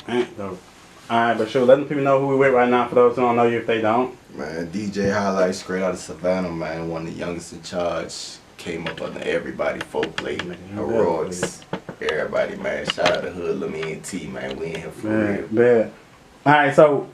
Ain't dope. Alright, but sure, letting people know who we with right now for those who don't know you if they don't. Man, DJ HighLyfe, straight out of Savannah, man. One of the youngest in charge. Came up under everybody, foreplay, heroics, everybody, man. Shout out to Hood, Lemmy and T, man. We in here for real. Bad. Alright, so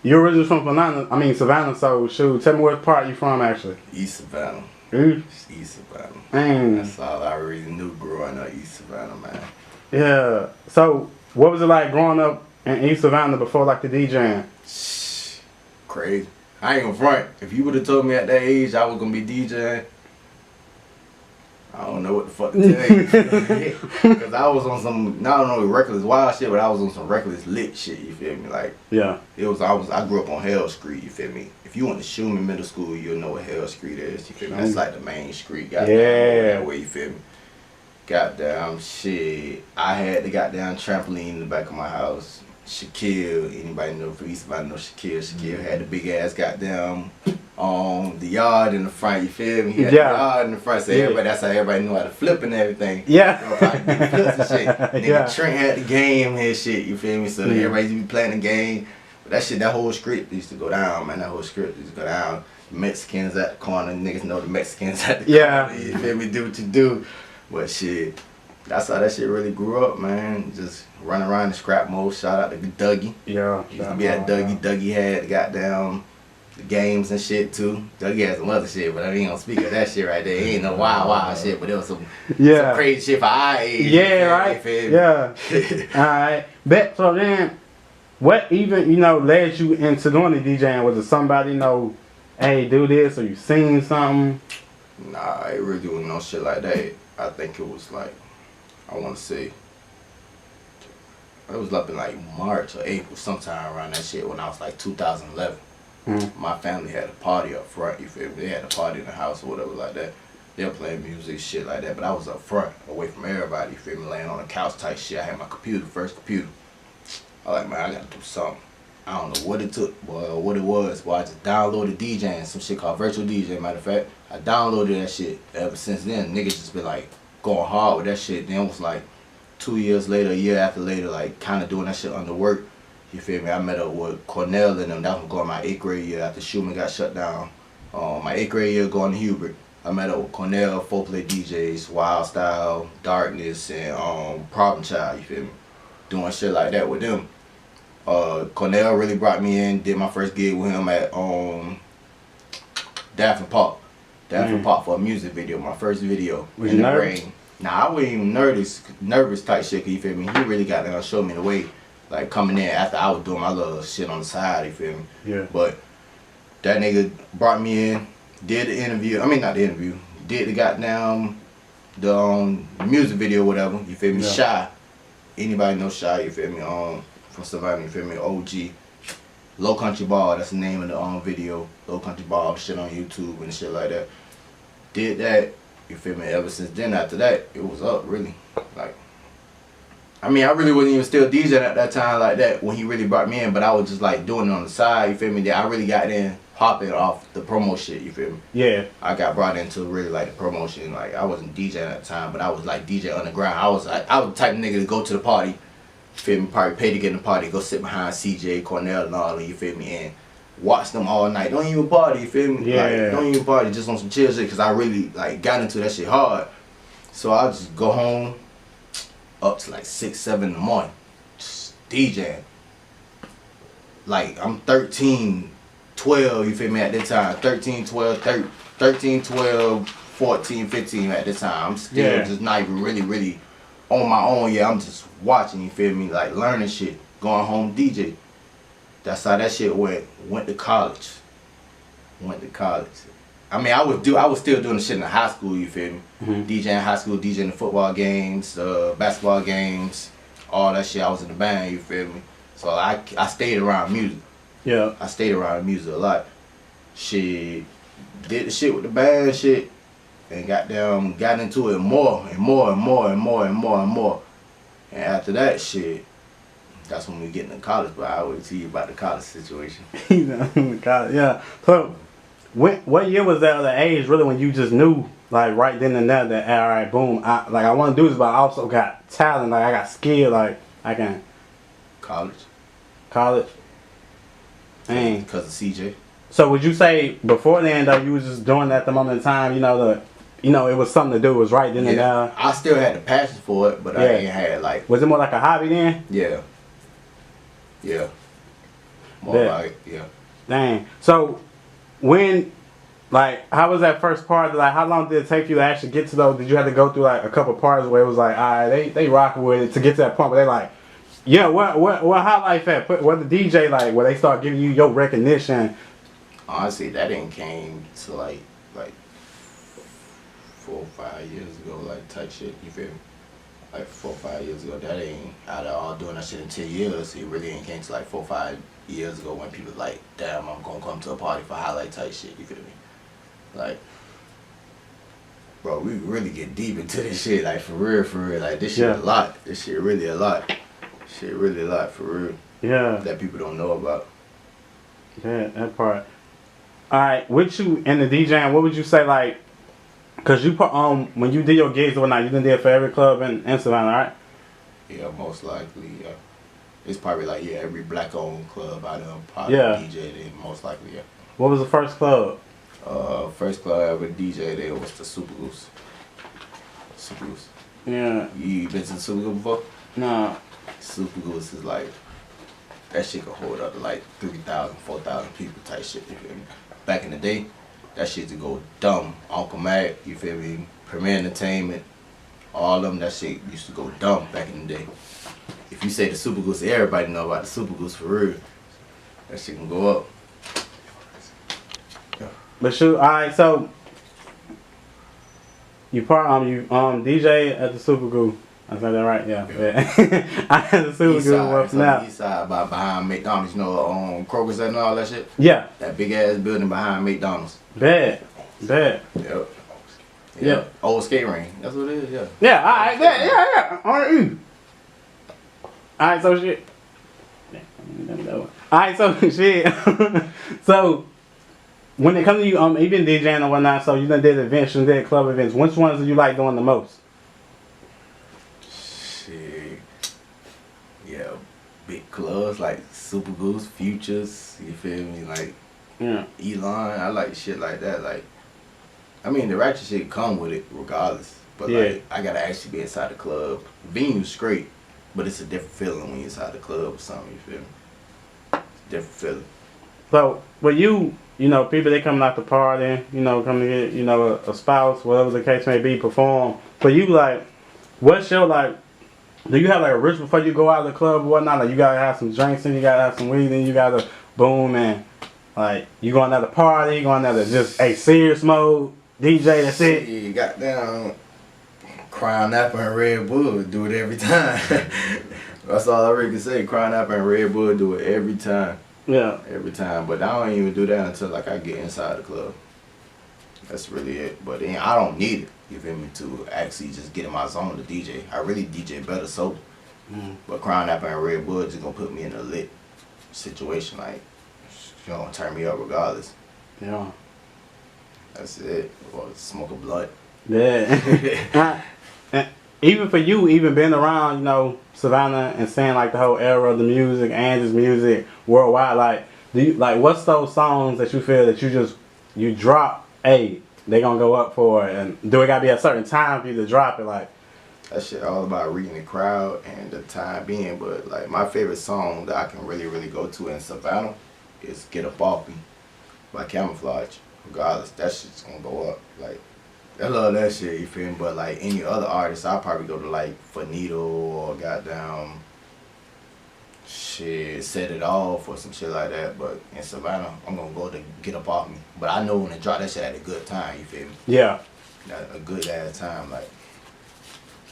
you're originally from Savannah, so shoot, tell me what part you from actually. East Savannah. East Savannah. That's all I really knew growing up, East Savannah, man. Yeah. So what was it like growing up in East Savannah before like the DJing? Crazy. I ain't gonna front. If you would have told me at that age I was gonna be DJing, I don't know what the fuck to tell you. Cause I was on some, not only reckless wild shit, but I was on some reckless lit shit. You feel me? Like, yeah. I grew up on Hell Street. You feel me? If you went to Schumann Middle School, you'll know what Hell Street is. You feel me? That's like the main street. Goddamn, that way, you feel me? Goddamn shit. I had the goddamn trampoline in the back of my house. Shaquille, anybody know from East Savannah know Shaquille. Shaquille had the big ass goddamn the yard in the front, you feel me? He had the yard in the front, so everybody, that's how everybody knew how to flip and everything. Yeah. You know, like flips and shit. Nigga Trent had the game and shit, you feel me? So everybody used to be playing the game. But that shit, that whole script used to go down, man. That whole script used to go down. Mexicans at the corner, niggas know the Mexicans at the corner. You feel me? Do what you do. But shit, that's how that shit really grew up, man. Just running around in scrap mode. Shout out to Dougie. Yeah. Used to be at Dougie. Dougie had the goddamn the games and shit too. Dougie had some other shit, but I ain't gonna speak of that shit right there. He ain't no wild shit, but it was some crazy shit for our age. Yeah, right. Yeah. Alright. Bet so then what even, led you into doing the DJing? Was it somebody, hey, do this, or you seen something? Nah, it really was no shit like that. I think it was like, I wanna say it was up in like March or April, sometime around that shit when I was like 2011. My family had a party up front, you feel me? They had a party in the house or whatever like that. They were playing music, shit like that, but I was up front, away from everybody, you feel me? Laying on the couch type shit. I had my computer, first computer. I was like, man, I gotta do something. I don't know what it took, or what it was, but I just downloaded DJing, some shit called Virtual DJ, matter of fact. I downloaded that shit. Ever since then, niggas just been like going hard with that shit. Then it was like 2 years later, a year after later, like kind of doing that shit under work. You feel me? I met up with Cornell and them. That was going my 8th grade year after Schumann got shut down. My 8th grade year going to Hubert. I met up with Cornell, foreplay DJs, Wild Style, Darkness, and Problem Child. You feel me? Doing shit like that with them. Cornell really brought me in. Did my first gig with him at Daphne Park. Daphne Park for a music video. My first video. Was you nervous? Nah, I wasn't even nervous type shit. You feel me? He really got there and showed me the way. Like coming in after I was doing my little shit on the side, you feel me? Yeah. But that nigga brought me in, did the interview. I mean, not the interview. Did the goddamn the music video, whatever. You feel me? Yeah. Shy. Anybody know Shy? You feel me? From Savannah. You feel me? OG. Low Country Ball. That's the name of the video. Low Country Ball. Shit on YouTube and shit like that. Did that. You feel me? Ever since then, after that, it was up really. Like. I mean, I really wasn't even still DJing at that time like that when he really brought me in, but I was just like doing it on the side, you feel me? That I really got in hopping off the promo shit, you feel me? Yeah. I got brought into really like the promotion. Like I wasn't DJing at the time, but I was like DJ underground. I was the type of nigga to go to the party, you feel me? Probably pay to get in the party, go sit behind CJ, Cornell and all, you feel me? And watch them all night. Don't even party, you feel me? Yeah. Like, don't even party, just on some chill shit, because I really like got into that shit hard. So I just go home up to like 6, 7 in the morning, just DJing. Like I'm 13, 12, you feel me, at that time. 13, 12, 14, 15 at this time. I'm still just not even really on my own. Yeah, I'm just watching, you feel me, like learning shit, going home DJ. That's how that shit went. Went to college. I mean, I was still doing the shit in the high school, you feel me? DJing high school, DJing the football games, basketball games, all that shit. I was in the band, you feel me? So I stayed around music. Yeah. I stayed around music a lot. Shit, did the shit with the band shit, and got into it more and more. And after that shit, that's when we get into college. But I always tell you about the college situation. College, yeah. So, what year was that, the age really when you just knew, like right then and there, that alright, boom, I want to do this, but I also got talent, like I got skill, like I can. College. College? Dang. Because of CJ. So would you say before then though you was just doing that at the moment in time, it was something to do, it was right then and there? I still had the passion for it, but I ain't had like. Was it more like a hobby then? Yeah. More like, Dang. So when, like, how was that first part? Like, how long did it take you to actually get to those? Did you have to go through like a couple parts where it was like, all right, they rocking with it to get to that point where they like, yeah, what HighLyfe at? What the DJ like? Where they start giving you your recognition? Honestly, that didn't came to like 4 or 5 years ago, like type shit. You feel me? Like 4 or 5 years ago. That ain't out of all doing that shit in 10 years. It really ain't came to like 4 or 5 years ago when people like, damn, I'm gonna come to a party for HighLyfe type shit. You feel me? Like, bro, we really get deep into this shit. Like for real. Like this shit a lot. This shit really a lot. Shit really a lot for real. Yeah. That people don't know about. Yeah, that part. Alright, with you in the DJing, what would you say like, cause you put when you did your gigs or whatnot, you done did for every club in Savannah, right? Yeah, most likely, yeah. It's probably like every black owned club I done probably DJ'd in, most likely, yeah. What was the first club? First club I ever DJ'd there was the Super Goose. Super Goose. Yeah. You been to the Super Goose before? No. Super Goose is like, that shit could hold up to like 3,000, 4,000 people type shit, you feel me? Back in the day, that shit to go dumb. Uncle Mac, you feel me? Premier Entertainment, all of them, that shit used to go dumb back in the day. If you say the Super Goose, everybody know about the Super Goose for real. That shit can go up. Yeah. But shoot, alright, so you DJ at the Super Goose. I said that right, yeah. I had the Super Goose once now. East side, behind McDonald's, Kroger's and all that shit. Yeah. That big ass building behind McDonald's. Bad. Yep. Old skate ring. That's what it is. Yeah. Yeah. Alright. Yeah. Alright. Alright. So shit. Alright. So shit. So when it comes to you, even DJing or whatnot, so you done did events, you done did club events. Which ones do you like doing the most? Yeah, big clubs like Super Goose, Futures, you feel me? Like, Elon, I like shit like that. Like, I mean, the ratchet shit come with it regardless. But like, I gotta actually be inside the club. Venue's great, but it's a different feeling when you're inside the club or something, you feel me? It's a different feeling. So, but people, they coming out to party, coming to get, a spouse, whatever the case may be, perform. But you like, what's your like, do you have like a ritual before you go out of the club or whatnot? Like you gotta have some drinks and you gotta have some weed and you gotta boom and like you going out to party, you going out to just a serious mode, DJ, that's it. You got down Crown Apple and Red Bull, do it every time. That's all I really can say. Crown Apple and Red Bull, do it every time. Yeah. Every time. But I don't even do that until like I get inside the club. That's really it. But then I don't need it, you feel me, to actually just get in my zone to DJ. I really DJ better sober. But Crown Apple and Red Bull just gonna put me in a lit situation. Like, you gonna turn me up regardless. Yeah. That's it. Or smoke a blunt. Yeah. Even for you, even being around, Savannah and seeing like the whole era of the music and just music worldwide, like, do you like what's those songs that you feel that you drop? Hey, they gonna go up for it, and do it gotta be a certain time for you to drop it? Like, that shit all about reading the crowd and the time being. But like my favorite song that I can really go to in Savannah is "Get Up Off Me" by Camouflage. Regardless, that shit's gonna go up. Like, I love that shit, you feel me? But like any other artist, I'll probably go to like Finito or goddamn shit, Set It Off or some shit like that. But in Savannah, I'm gonna go to Get Up Off Me. But I know when to drop that shit at a good time, you feel me? Yeah. At a good ass time. Like,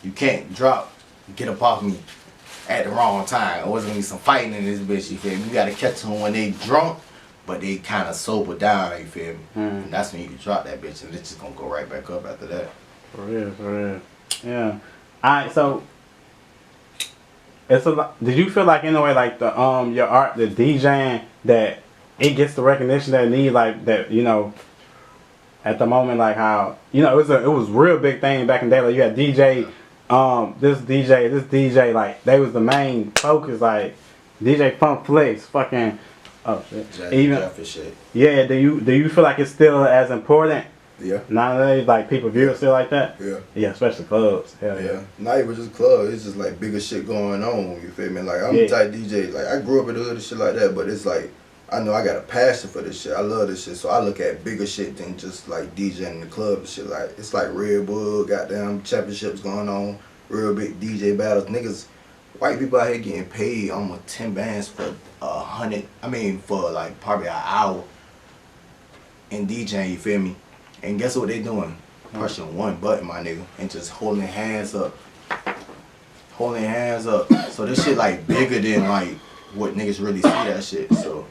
you can't drop Get Up Off Me at the wrong time. Or there's gonna be some fighting in this bitch, you feel me? You gotta catch them when they drunk, but they kind of sober down, you feel me? And that's when you can drop that bitch and it's just gonna go right back up after that. For real. Yeah. Alright, so it's a lot. Did you feel like in a way like the your art, the DJing, that it gets the recognition that it needs, like that, at the moment, like how it was a real big thing back in the day. Like you had DJ, this DJ, like they was the main focus. Like DJ Funk Flex, fucking, oh shit. Jazzy Even Jeff and shit. yeah, do you feel like it's still as important Yeah. nowadays? Like people view it still like that? Yeah. Yeah, especially clubs. Hell Yeah. yeah. Not even just club. It's just like bigger shit going on. You feel me? Like I'm the type DJ. Like I grew up in the hood and shit like that, but it's like I know I got a passion for this shit. I love this shit, so I look at bigger shit than just like DJing in the club and shit. Like it's like Red Bull, goddamn championships going on, real big DJ battles. Niggas, white people out here getting paid almost 10 bands for 100. I mean, for like probably an hour in DJing. You feel me? And guess what they doing? Pushing one button, my nigga, and just holding hands up. Holding hands up. So this shit like bigger than like what niggas really see that shit. So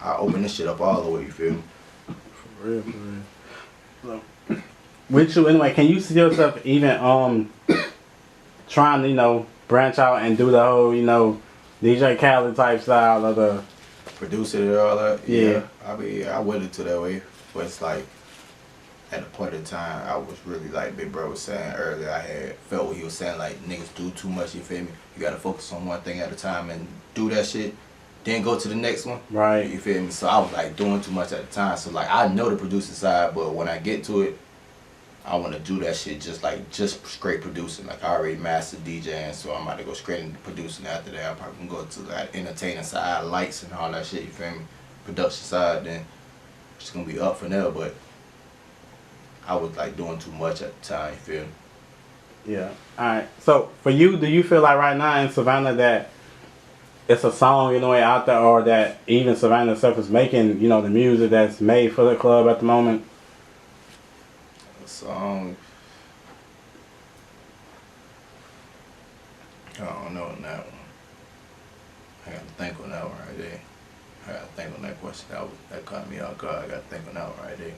I open this shit up all the way, you feel me? For real, for real. So, with you anyway, can you see yourself even trying to, branch out and do the whole, DJ Khaled type style of the Produce it and all that. Yeah. I went into that way. But it's like at a point in time I was really like Big Bro was saying earlier, I had felt what he was saying, like niggas do too much, you feel me? You gotta focus on one thing at a time and do that shit. Then go to the next one. Right. You feel me? So I was like doing too much at the time. So like I know the producing side, but when I get to it, I want to do that shit just straight producing. Like I already mastered DJing, so I'm about to go straight into producing. After that, I'm probably gonna go to that entertaining side, lights and all that shit. You feel me? Production side, then it's gonna be up from there. But I was like doing too much at the time. You feel me? Yeah. Alright. So for you, do you feel like right now in Savannah that it's a song out there, or that even Savannah itself is making, the music that's made for the club at the moment? A song. I don't know on that one. I gotta think on that one right there. I gotta think on that question. That caught me off guard. I gotta think on that one right there.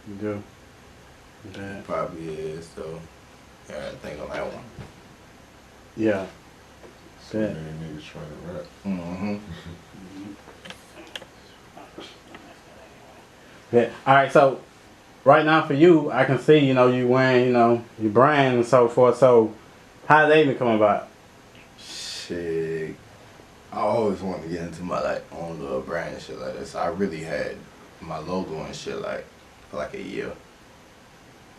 You do. Yeah. Probably is though. Yeah, I gotta think on that one. Yeah. So many niggas trying to rap. Mm-hmm. Yeah. Alright, so right now for you, I can see, you wearing, your brand and so forth. So how did they even come about? Shit. I always wanted to get into my like own little brand and shit like this. I really had my logo and shit like for like a year.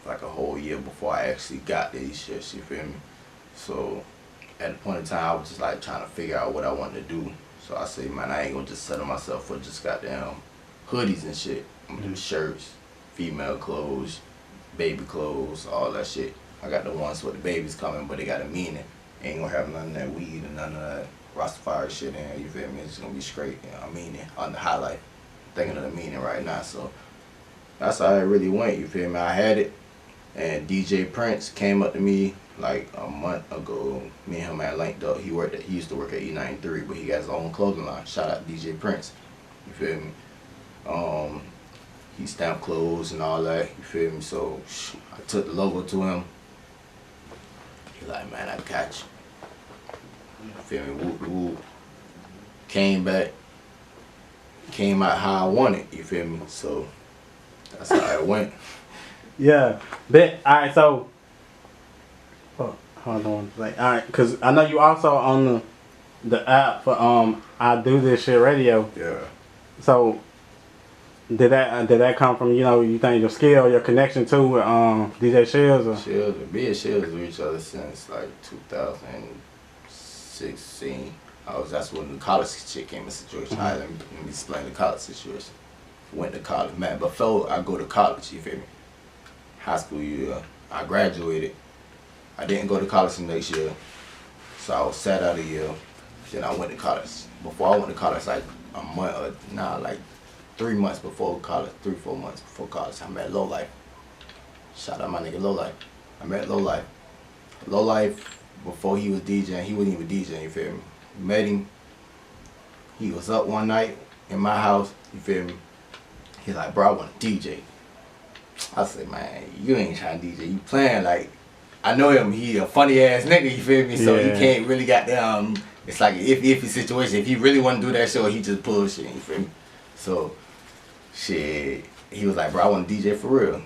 Like a whole year before I actually got these shits, you feel me? So at the point in time I was just like trying to figure out what I wanted to do. So I say, man, I ain't gonna just settle myself for just goddamn hoodies and shit. I'm gonna do shirts, female clothes, baby clothes, all that shit. I got the ones with the babies coming, but they got a meaning. Ain't gonna have none of that weed and none of that Rastafari shit in here, you feel me? It's gonna be straight, I mean it, on the HighLyfe. Thinking of the meaning right now, so that's how it really went, you feel me? I had it, and DJ Prince came up to me like a month ago. Me and him had linked up. He used to work at E93, but he got his own clothing line. Shout out to DJ Prince, you feel me? He stamped clothes and all that, you feel me? So I took the logo to him. He like, man, I got you. You feel me? Whoop whoop. Came back, came out how I wanted, you feel me? So that's how it went. Yeah. But alright, so hold on. Like, alright, because I know you also on the app for I Do This Shit Radio. Yeah. So did that come from, you think your skill, your connection to DJ Shields? Or? Shields, me and Shields with each other since like 2016. That's when the college shit came in situation. Mm-hmm. Let me explain the college situation. Went to college, man. Before I go to college, you feel me? High school year, I graduated. I didn't go to college the next year, so I was sat out a year. Then I went to college. Before I went to college, like a month, like 3 months before college, 3-4 months before college, I met HighLyfe. Shout out my nigga HighLyfe. I met HighLyfe. HighLyfe, before he was DJing, he wasn't even DJing, you feel me? Met him. He was up one night in my house, you feel me? He's like, bro, I want to DJ. I said, man, you ain't trying to DJ. You playing like, I know him. He a funny ass nigga, you feel me? So Yeah. he can't really got down. It's like an iffy situation. If he really want to do that show, he just bullshit, you feel me? So, shit, he was like, bro, I want to DJ for real.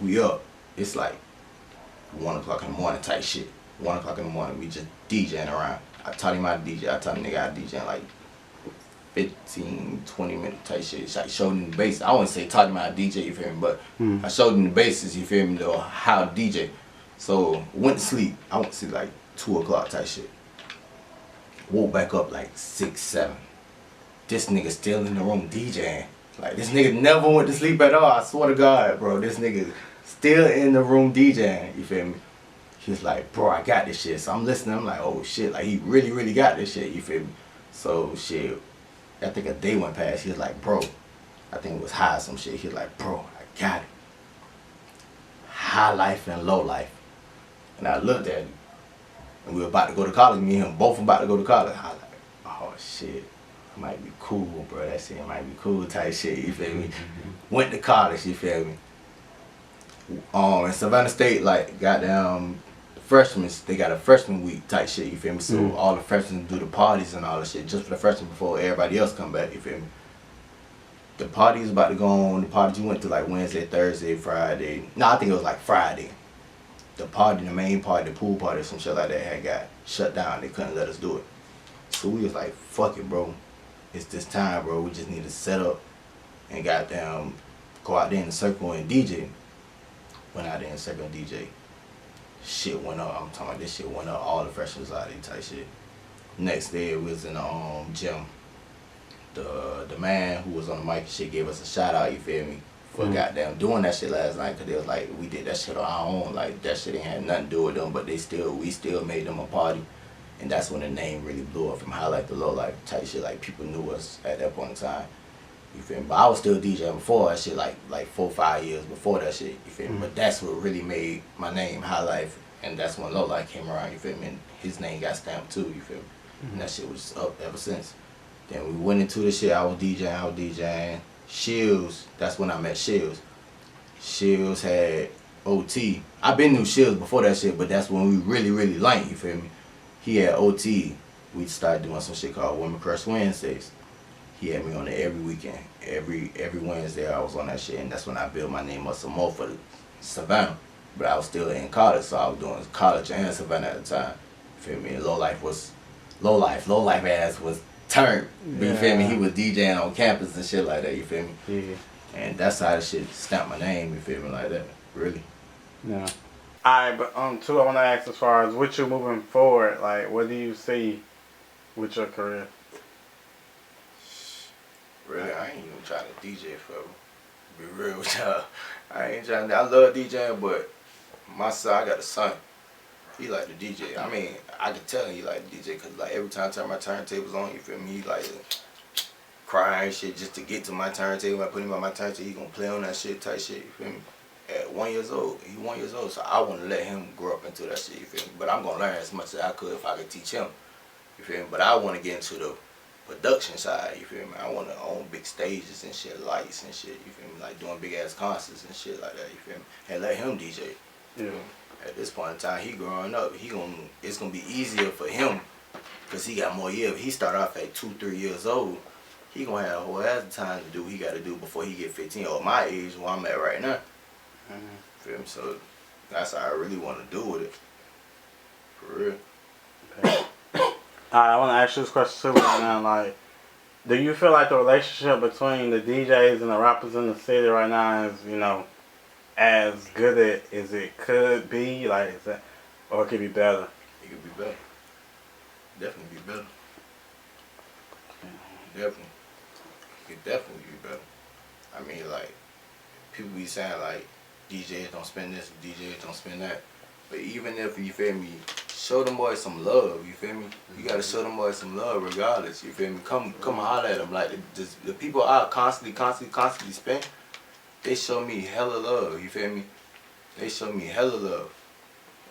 We up. It's like 1 o'clock in the morning type shit. 1 o'clock in the morning. We just DJing around. I taught him how to DJ. I taught him nigga how to DJ in like 15, 20 minute type shit. I showed him the basics. I wouldn't say taught him how to DJ, you feel me? But I showed him the basics, you feel me, though, how to DJ. So went to sleep. I went to sleep like 2 o'clock type shit. Woke back up like 6, 7. This nigga still in the room DJing. Like, this nigga never went to sleep at all. I swear to God, bro. This nigga still in the room DJing. You feel me? He's like, bro, I got this shit. So I'm listening. I'm like, oh shit. Like, he really, really got this shit. You feel me? So shit. I think a day went past. He was like, bro. I think it was high or some shit. He was like, bro, I got it. HighLyfe and LowLyfe. And I looked at him. And we were about to go to college. Me and him both about to go to college. I was like, oh shit. Might be cool, bro. That shit might be cool type shit, you feel me? Went to college, you feel me? In Savannah State, like, goddamn freshmen, they got a freshman week type shit, you feel me? So all the freshmen do the parties and all that shit just for the freshmen before everybody else come back, you feel me? The party's about to go on. The party you went to like Wednesday, Thursday, Friday. No, I think it was like Friday. The party, the main party, the pool party, some shit like that had got shut down. They couldn't let us do it. So we was like, fuck it, bro. It's this time, bro. We just need to set up and goddamn go out there in the circle and DJ. Went out there in the circle and DJ. Shit went up. I'm talking about this shit went up. All the freshmen was out there type shit. Next day we was in the gym. The man who was on the mic and shit gave us a shout out, you feel me? For goddamn doing that shit last night, cause they was like, we did that shit on our own. Like, that shit ain't had nothing to do with them, but we still made them a party. And that's when the name really blew up from HighLyfe to LowLyfe type shit. Like, people knew us at that point in time. You feel me? But I was still DJing before that shit, like 4 or 5 years before that shit. You feel me? But that's what really made my name HighLyfe, and that's when LowLyfe came around. You feel me? And his name got stamped too. You feel me? And that shit was up ever since. Then we went into the shit. I was DJing. Shields. That's when I met Shields. Shields had OT. I been knew Shields before that shit, but that's when we really, really linked. You feel me? He had OT. We started doing some shit called Women Crush Wednesdays. He had me on it every weekend. Every Wednesday I was on that shit, and that's when I built my name up some more for Savannah. But I was still in college, so I was doing college and Savannah at the time. You feel me? And LowLyfe was LowLyfe. LowLyfe ass was turned. You feel me? He was DJing on campus and shit like that. You feel me? Yeah. And that's how the shit stamped my name. You feel me? Like that. Really. Yeah. Alright, but too, I want to ask as far as with you moving forward, like, what do you see with your career? Really, I ain't even trying to DJ forever. Be real with y'all. I ain't trying to, I love DJing, but my son, I got a son. He like the DJ. I mean, I can tell he like the DJ because like every time I turn my turntables on, you feel me, he like crying shit just to get to my turntable. I put him on my turntable, he gonna play on that shit type shit, you feel me? At 1 year old, he 1 year old, so I want to let him grow up into that shit, you feel me? But I'm gonna learn as much as I could if I could teach him, you feel me? But I want to get into the production side, you feel me? I want to own big stages and shit, lights and shit, you feel me? Like doing big ass concerts and shit like that, you feel me? And let him DJ. Yeah. At this point in time, he growing up, it's gonna be easier for him because he got more years. He start off at 2, 3 years old. He gonna have a whole ass of time to do what he got to do before he get 15 or my age where I'm at right now. Feel me? So that's how I really want to do with it. For real. Okay. I want to ask you this question too right now. Like, do you feel like the relationship between the DJs and the rappers in the city right now is, you know, as good as it could be? Like, is that, or it could be better? It could be better. Definitely be better. Definitely. It could definitely be better. I mean, like, people be saying, like, DJs don't spend this, DJs don't spend that. But even if, you feel me, show them boys some love, you feel me? You gotta show them boys some love regardless, you feel me? Come holler at them. Like, the people I constantly spend, they show me hella love, you feel me? They show me hella love.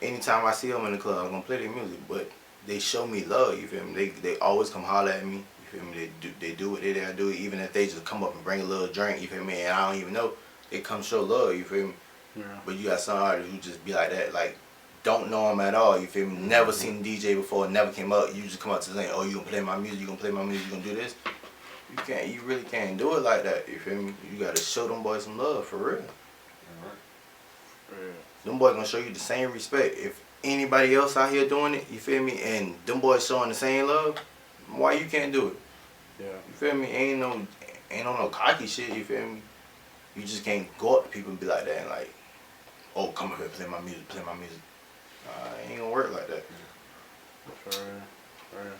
Anytime I see them in the club, I'm gonna play their music, but they show me love, you feel me? They always come holler at me, you feel me? They do what they gotta do, even if they just come up and bring a little drink, you feel me? And I don't even know, they come show love, you feel me? Yeah. But you got some artists who just be like that, like, don't know him at all, you feel me? Never seen DJ before, never came up, you just come up to saying, oh, you gonna play my music, you gonna play my music, you gonna do this? You really can't do it like that, you feel me? You gotta show them boys some love, for real. Yeah. Them boys gonna show you the same respect. anybody else out here doing it, you feel me? And them boys showing the same love, why you can't do it? Yeah. You feel me? Ain't on no cocky shit, you feel me? You just can't go up to people and be like that and like, oh, come up here, play my music, play my music. It ain't gonna work like that. For real.